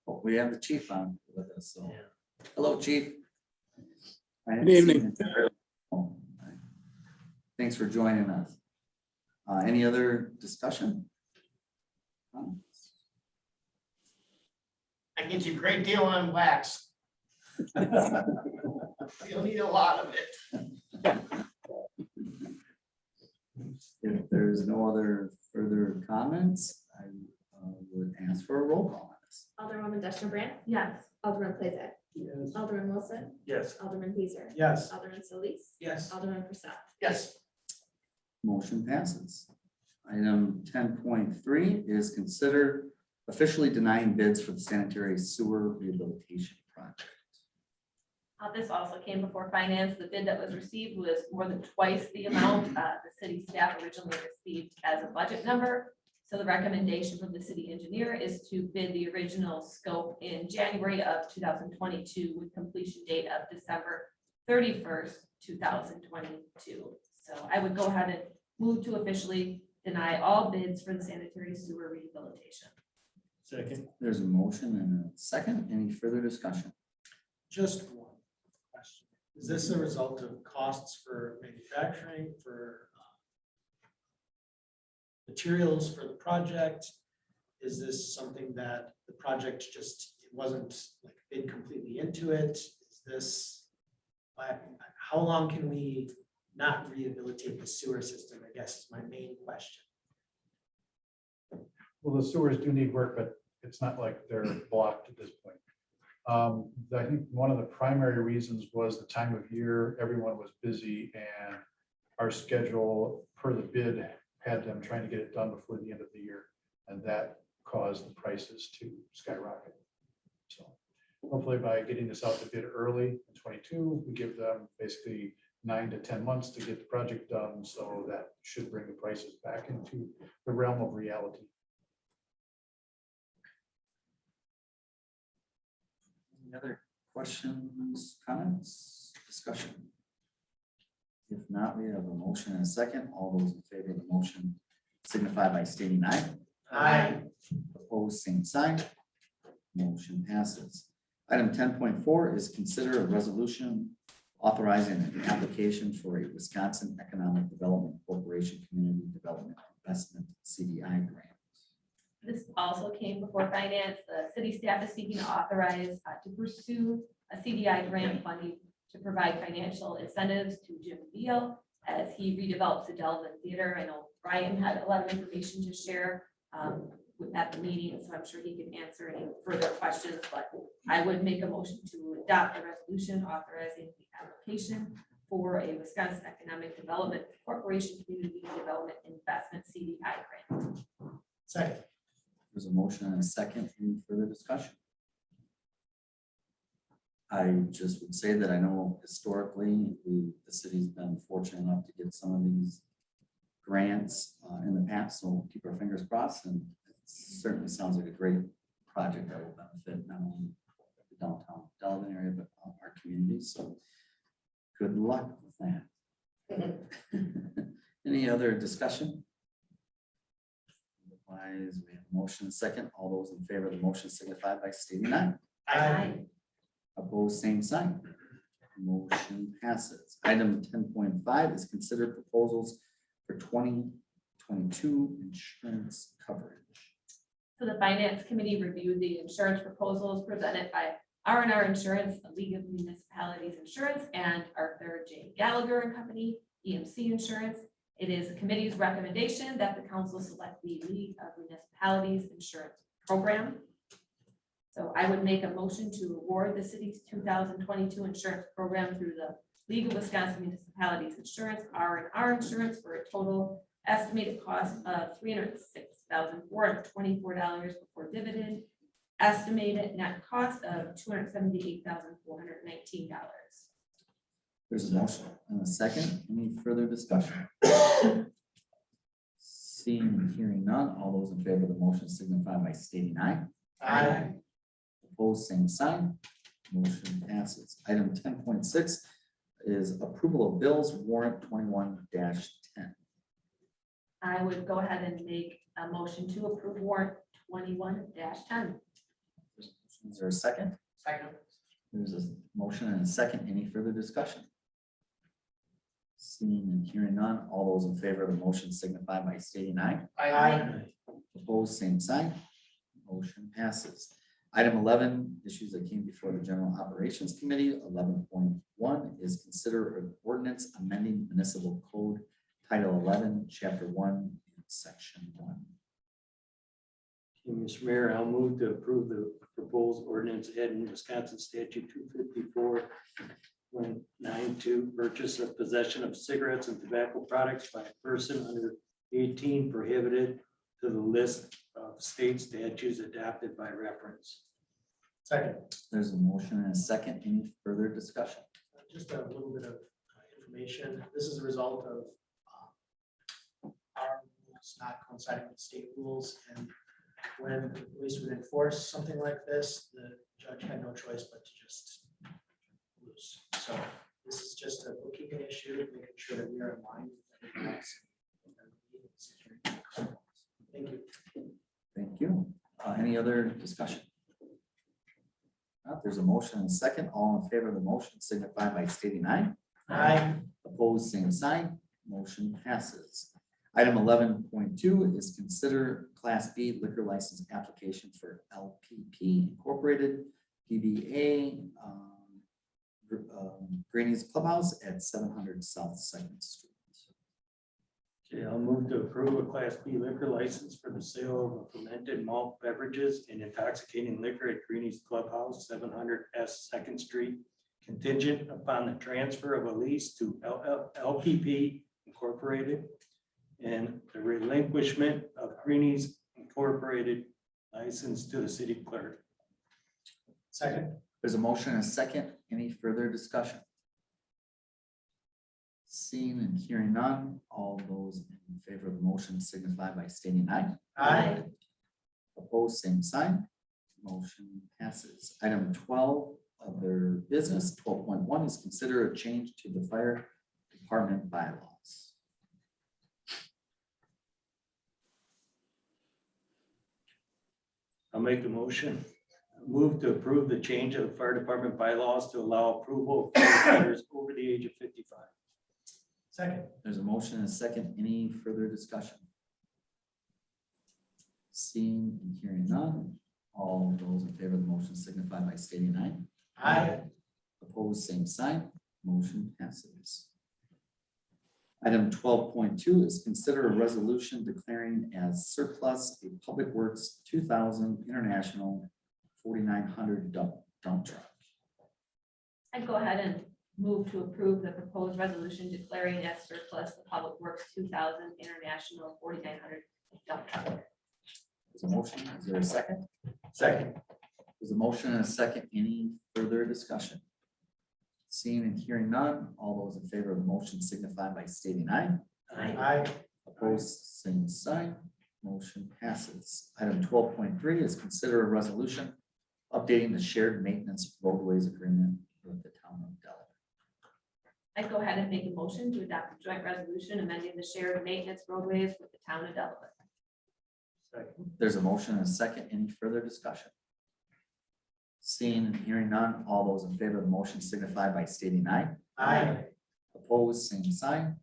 Well, we have the chief on with us, so. Hello, chief. Good evening. Thanks for joining us. Any other discussion? I get you a great deal on wax. You'll need a lot of it. If there's no other further comments, I would ask for a roll call on this. Alderwoman Dashner Brandt, Yes. Alderman Plaza, Yes. Alderman Wilson, Yes. Alderman Beezer, Yes. Alderman Solis, Yes. Alderman Purcell. Yes. Motion passes. Item 10.3 is consider officially denying bids for the sanitary sewer rehabilitation project. This also came before finance. The bid that was received was more than twice the amount the city staff originally received as a budget number. So the recommendation from the city engineer is to bid the original scope in January of 2022 with completion date of December 31st, 2022. So I would go ahead and move to officially deny all bids for the sanitary sewer rehabilitation. Second. There's a motion and a second. Any further discussion? Just one question. Is this a result of costs for manufacturing, for materials for the project? Is this something that the project just, it wasn't like bid completely into it? Is this, how long can we not rehabilitate the sewer system, I guess is my main question. Well, the sewers do need work, but it's not like they're blocked at this point. I think one of the primary reasons was the time of year, everyone was busy and our schedule per the bid had them trying to get it done before the end of the year. And that caused the prices to skyrocket. So hopefully by getting this out to bid early in 22, we give them basically 9 to 10 months to get the project done. So that should bring the prices back into the realm of reality. Any other questions, comments, discussion? If not, we have a motion and a second. All those in favor of the motion signify by stating aye. Aye. Opposed, same sign. Motion passes. Item 10.4 is consider a resolution authorizing an application for a Wisconsin Economic Development Corporation Community Development Investment CDI grant. This also came before finance. The city staff is seeking to authorize to pursue a CDI grant funding to provide financial incentives to Jim Beal as he redevelops the Delavan Theater. I know Brian had a lot of information to share at the meeting, so I'm sure he can answer any further questions, but I would make a motion to adopt a resolution authorizing the application for a Wisconsin Economic Development Corporation Community Development Investment CDI grant. Second. There's a motion and a second. Any further discussion? I just would say that I know historically, the city's been fortunate enough to get some of these grants in the past, so we'll keep our fingers crossed, and it certainly sounds like a great project that will benefit not only the downtown Delavan area, but our community, so good luck with that. Any other discussion? Otherwise, we have a motion and second. All those in favor of the motion signify by stating aye. Aye. Opposed, same sign. Motion passes. Item 10.5 is consider proposals for 2022 insurance coverage. So the Finance Committee reviewed the insurance proposals presented by R&R Insurance, the League of Municipalities Insurance, and Arthur J. Gallagher and Company, EMC Insurance. It is the committee's recommendation that the council select the League of Municipalities Insurance Program. So I would make a motion to award the city's 2022 insurance program through the League of Wisconsin Municipalities Insurance, R&R Insurance, for a total estimated cost of $306,424 before dividend. Estimated net cost of $278,419. There's a motion and a second. Any further discussion? Seeing and hearing none, all those in favor of the motion signify by stating aye. Aye. Opposed, same sign. Motion passes. Item 10.6 is approval of bills warrant 21-10. I would go ahead and make a motion to approve warrant 21-10. Is there a second? Second. There's a motion and a second. Any further discussion? Seeing and hearing none, all those in favor of the motion signify by stating aye. Opposed, same sign. Motion passes. Item 11, issues that came before the General Operations Committee. 11.1 is consider an ordinance amending municipal code Title 11, Chapter 1, Section 1. Mr. Mayor, I'll move to approve the proposed ordinance adding Wisconsin Statute 254.92, purchase of possession of cigarettes and tobacco products by a person under 18 prohibited to the list of state statutes adopted by reference. Second. There's a motion and a second. Any further discussion? Just a little bit of information. This is a result of our rules not coinciding with state rules, and when the police would enforce something like this, the judge had no choice but to just lose. So this is just a bookkeeping issue, making sure that we are in line with everything else. Thank you. Thank you. Any other discussion? There's a motion and a second. All in favor of the motion signify by stating aye. Aye. Opposed, same sign. Motion passes. Item 11.2 is consider Class B liquor license application for LPP Incorporated, DBA Granny's Clubhouse at 700 South 2nd Street. Okay, I'll move to approve a Class B liquor license for the sale of fermented malt beverages and intoxicating liquor at Greeny's Clubhouse, 700 S 2nd Street, contingent upon the transfer of a lease to LPP Incorporated and the relinquishment of Greeny's Incorporated license to the city clerk. Second. There's a motion and a second. Any further discussion? Seeing and hearing none, all those in favor of the motion signify by stating aye. Aye. Opposed, same sign. Motion passes. Item 12, other business. 12.1 is consider a change to the fire department bylaws. I'll make the motion. Move to approve the change of the fire department bylaws to allow approval of firefighters over the age of 55. Second. There's a motion and a second. Any further discussion? Seeing and hearing none, all those in favor of the motion signify by stating aye. Aye. Opposed, same sign. Motion passes. Item 12.2 is consider a resolution declaring as surplus a Public Works 2000 International 4900 dump truck. I'd go ahead and move to approve the proposed resolution declaring as surplus the Public Works 2000 International 4900 dump truck. There's a motion. Is there a second? Second. There's a motion and a second. Any further discussion? Seeing and hearing none, all those in favor of the motion signify by stating aye. Aye. Opposed, same sign. Motion passes. Item 12.3 is consider a resolution updating the shared maintenance roadways agreement with the town of Dell. I'd go ahead and make a motion to adopt a joint resolution amending the shared maintenance roadways with the town of Delavan. Second. There's a motion and a second. Any further discussion? Seeing and hearing none, all those in favor of the motion signify by stating aye. Aye. Opposed, same sign.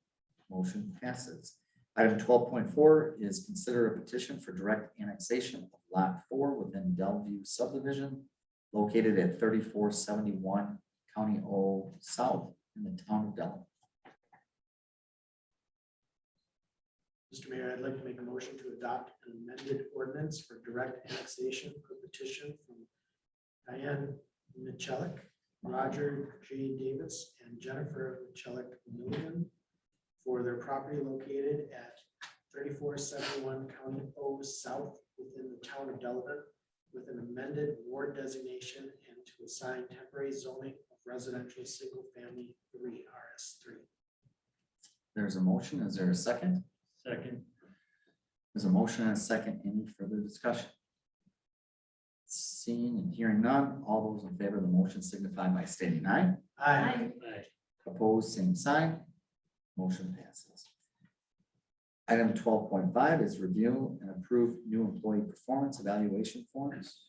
Motion passes. Item 12.4 is consider a petition for direct annexation of Lot 4 within Dellview subdivision located at 3471 County O South in the town of Dell. Mr. Mayor, I'd like to make a motion to adopt an amended ordinance for direct annexation per petition from Diane Michelik, Roger J. Davis, and Jennifer Michelik Milligan for their property located at 3471 County O South within the town of Delavan with an amended ward designation and to assign temporary zoning of residential single-family 3 RS3. There's a motion. Is there a second? Second. There's a motion and a second. Any further discussion? Seeing and hearing none, all those in favor of the motion signify by stating aye. Aye. Opposed, same sign. Motion passes. Item 12.5 is review and approve new employee performance evaluation forms.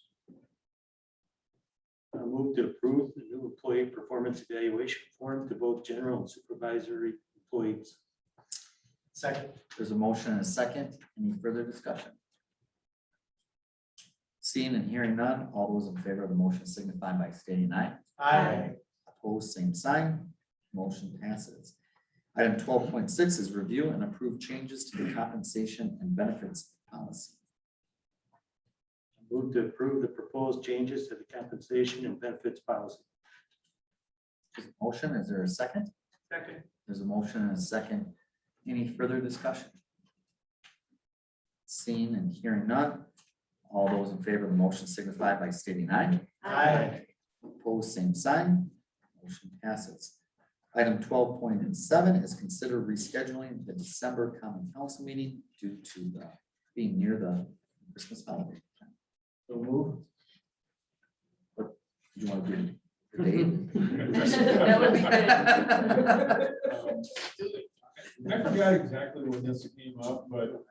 I move to approve the new employee performance evaluation form to both general and supervisory employees. Second. There's a motion and a second. Any further discussion? Seeing and hearing none, all those in favor of the motion signify by stating aye. Aye. Opposed, same sign. Motion passes. Item 12.6 is review and approve changes to the compensation and benefits policy. I move to approve the proposed changes to the compensation and benefits policy. There's a motion. Is there a second? Second. There's a motion and a second. Any further discussion? Seeing and hearing none, all those in favor of the motion signify by stating aye. Aye. Opposed, same sign. Motion passes. Item 12.7 is consider rescheduling the December common council meeting due to the being near the Christmas holiday. So move. What do you want to do? The date? That would be good. I forgot exactly when this came up, but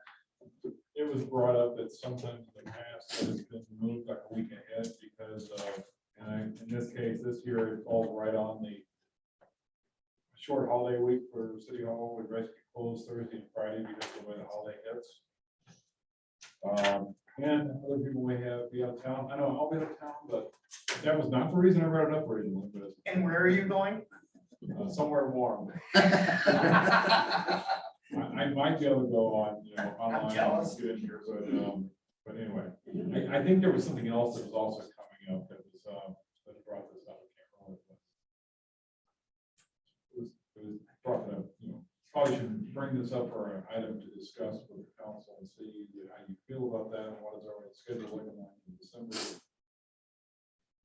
it was brought up that sometimes in the past that it's been moved like a week ahead because of, and in this case, this year it falls right on the short holiday week for City Hall, with basically closed Thursday and Friday because of the way the holiday hits. And other people may have be out of town. I know I'll be out of town, but that was not the reason I brought it up originally, but And where are you going? somewhere warm. I might be able to go on, online. I'm jealous. Get in here, but anyway, I think there was something else that was also coming up that was, that brought this up. I can't remember what it was brought up, probably should bring this up for an item to discuss with the council and see how you feel about that and what is our schedule looking like in December.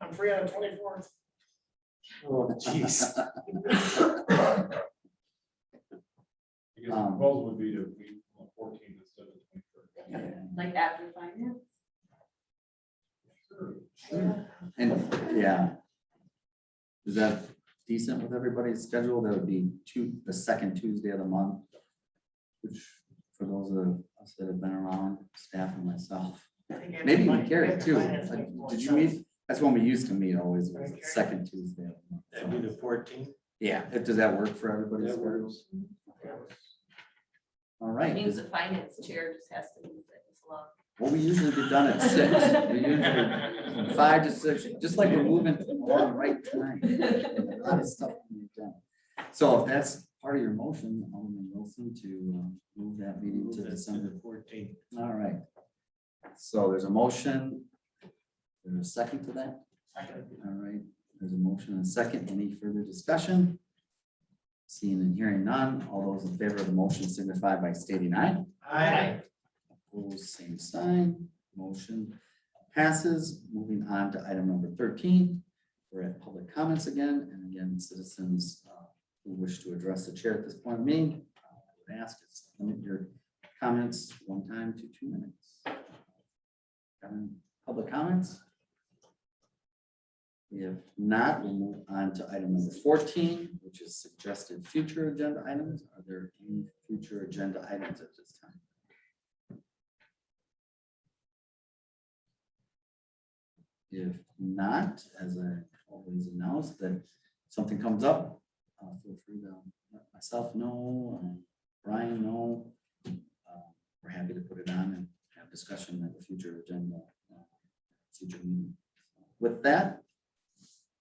I'm free on the 24th. Oh, jeez. Because the proposal would be to meet on 14th instead of 23rd. Like after finance. Sure. And yeah. Is that decent with everybody's schedule? That would be the second Tuesday of the month. Which for those of us that have been around, staff and myself, maybe even Gary too. Did you meet? That's when we used to meet always, was the second Tuesday of the month. That'd be the 14th. Yeah, does that work for everybody's That works. schedules? All It right. means the finance chair just has to move it as well. Well, we usually be done at 6. We usually from 5 to 6, just like we're moving along right tonight. A lot of stuff can be done. So if that's part of your motion, Alderman Wilson. citizen to move that meeting to Move that to December the 14th. All right. So there's a motion. There's a second to that? All right, there's a motion and a second. Any further discussion? Seeing and hearing none, all those in favor of the motion signify by stating aye. Aye. Opposed, same sign. Motion passes. Moving on to item number 13. We're at public comments again, and again, citizens who wish to address the chair at this point of the meeting, I would ask is limit your comments one time to 2 minutes. Public comments? If not, we'll move on to item number 14, which is suggested future agenda items. Are there any future agenda items at this time? If not, as I always announce that something comes up, feel free to let myself know, Brian know. We're happy to put it on and have discussion at the future agenda, future meeting. With that,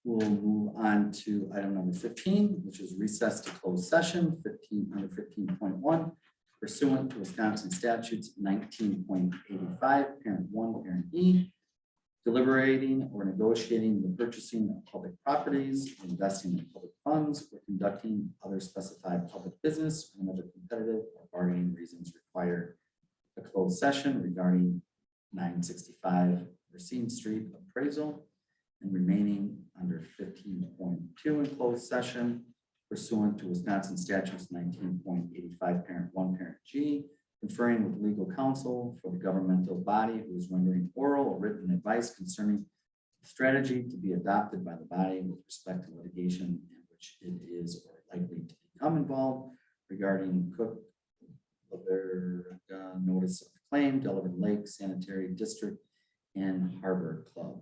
we'll move on to item number 15, which is recess to closed session, 15 under 15.1, pursuant to Wisconsin statutes 19.85, parent 1, parent E, deliberating or negotiating the purchasing of public properties, investing in public funds, or conducting other specified public business whenever competitive or bargaining reasons require a closed session regarding 965 Racine Street appraisal, and remaining under 15.2 in closed session pursuant to Wisconsin statutes 19.85, parent 1, parent G, conferring with legal counsel for the governmental body who is rendering oral or written advice concerning strategy to be adopted by the body with respect to litigation in which it is or likely to become involved regarding Cook, notice of claim, Delavan Lake Sanitary District, and Harbor Club.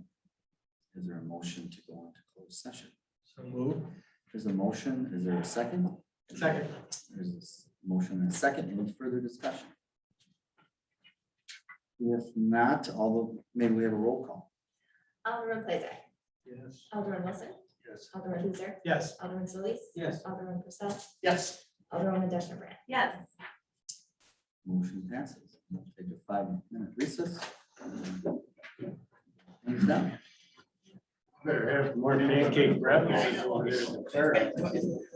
Is there a motion to go into closed session? So move. There's a motion. Is there a second? Second. There's a motion and a second. Any further discussion? If not, although maybe we have a roll call. Alderman Plazer, Yes. Alderman Wilson, Yes. Alderman Hooser, Yes. Alderman Solis. Yes. Alderman Purcell, Yes. Alderman Deshna Brand. Yes. Motion passes. We'll take a 5-minute recess. Things done. Better have more pancake breakfast over there.